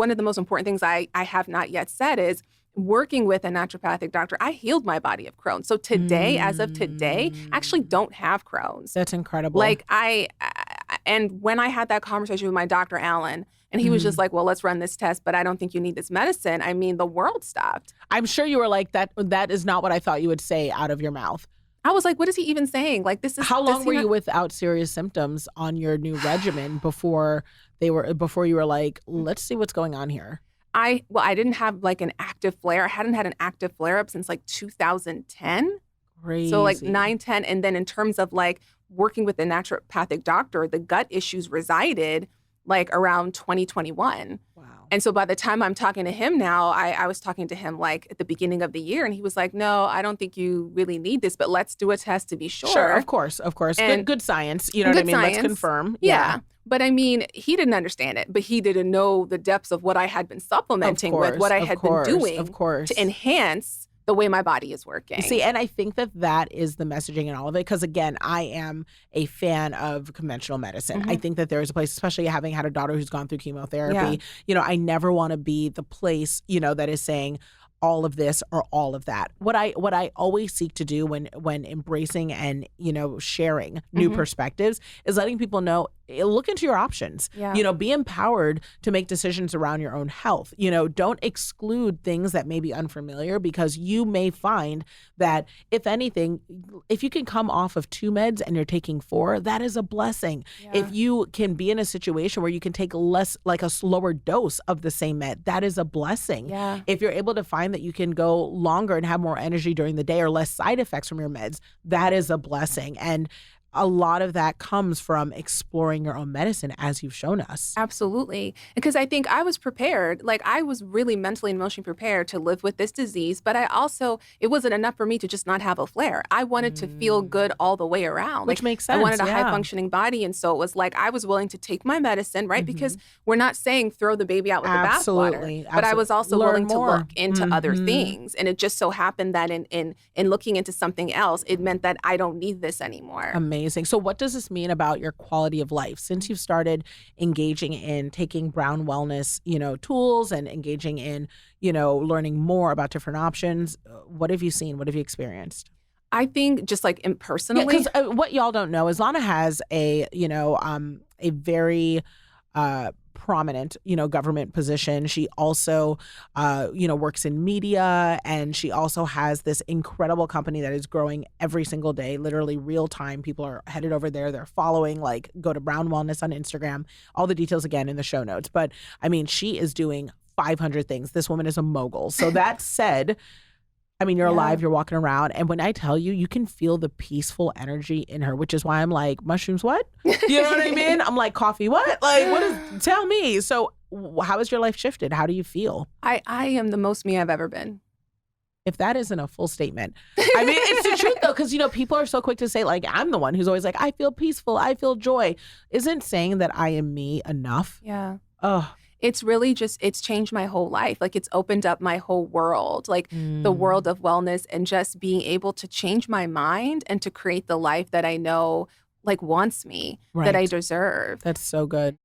one of the most important things I have not yet said is working with a naturopathic doctor, I healed my body of Crohn's. So today, as of today, I actually don't have Crohn's. That's incredible. Like and when I had that conversation with my doctor, Alan, and he was just like, well, let's run this test, but I don't think you need this medicine. I mean, the world stopped. I'm sure you were like, that is not what I thought you would say out of your mouth. I was like, what is he even saying? Like, this is how long were you without serious symptoms on your new regimen before you were like, let's see what's going on here? I didn't have like an active flare. I hadn't had an active flare up since like 2010. Crazy. So like 9, 10. And then in terms of like working with a naturopathic doctor, the gut issues resided like around 2021. Wow. And so by the time I'm talking to him now, I was talking to him like at the beginning of the year, and he was like, no, I don't think you really need this, but let's do a test to be sure. Sure, of course. And good science. You know what I mean? Science. Let's confirm. Yeah. But I mean, he didn't understand it, but he didn't know the depths of what I had been supplementing with, what I had been doing to enhance the way my body is working. See, and I think that is the messaging in all of it. Because again, I am a fan of conventional medicine. I think that there is a place, especially having had a daughter who's gone through chemotherapy. You know, I never want to be the place, you know, that is saying all of this or all of that. What I always seek to do when embracing and, you know, sharing new perspectives is letting people know, look into your options. You know, be empowered to make decisions around your own health. You know, don't exclude things that may be unfamiliar, because you may find that, if anything, if you can come off of 2 meds and you're taking 4, that is a blessing. If you can be in a situation where you can take less, like a slower dose of the same med, that is a blessing. If you're able to find that you can go longer and have more energy during the day or less side effects from your meds, that is a blessing. And a lot of that comes from exploring your own medicine, as you've shown us. Absolutely. Because I think I was prepared. Like, I was really mentally and emotionally prepared to live with this disease, but it wasn't enough for me to just not have a flare. I wanted to feel good all the way around. Which makes sense. I wanted a high functioning body. And so it was like, I was willing to take my medicine, right? Because we're not saying throw the baby out with the bathwater. But I was also willing to look into other things. And it just so happened that in looking into something else, it meant that I don't need this anymore. Amazing. So what does this mean about your quality of life? Since you've started engaging in taking Brown Wellness, you know, tools and engaging in, you know, learning more about different options, what have you seen? What have you experienced? I think just like impersonally. Because what y'all don't know is Lana has a very prominent, you know, government position. She also, you know, works in media, and she also has this incredible company that is growing every single day, literally real time. People are headed over there. They're following, like, go to Brown Wellness on Instagram. All the details again in the show notes. But I mean, she is doing 500 things. This woman is a mogul. So that said, I mean, you're alive, you're walking around. And when I tell you, you can feel the peaceful energy in her, which is why I'm like, mushrooms, what? You know what I mean? I'm like, coffee, what? Like, tell me. So how has your life shifted? How do you feel? I am the most me I've ever been. If that isn't a full statement. I mean, it's the truth though, because, you know, people are so quick to say, like, I'm the one who's always like, I feel peaceful, I feel joy. Isn't saying that I am me enough? Yeah. Oh. It's really it's changed my whole life. Like, it's opened up my whole world, like the world of wellness, and just being able to change my mind and to create the life that I know, like, wants me, that I deserve. That's so good.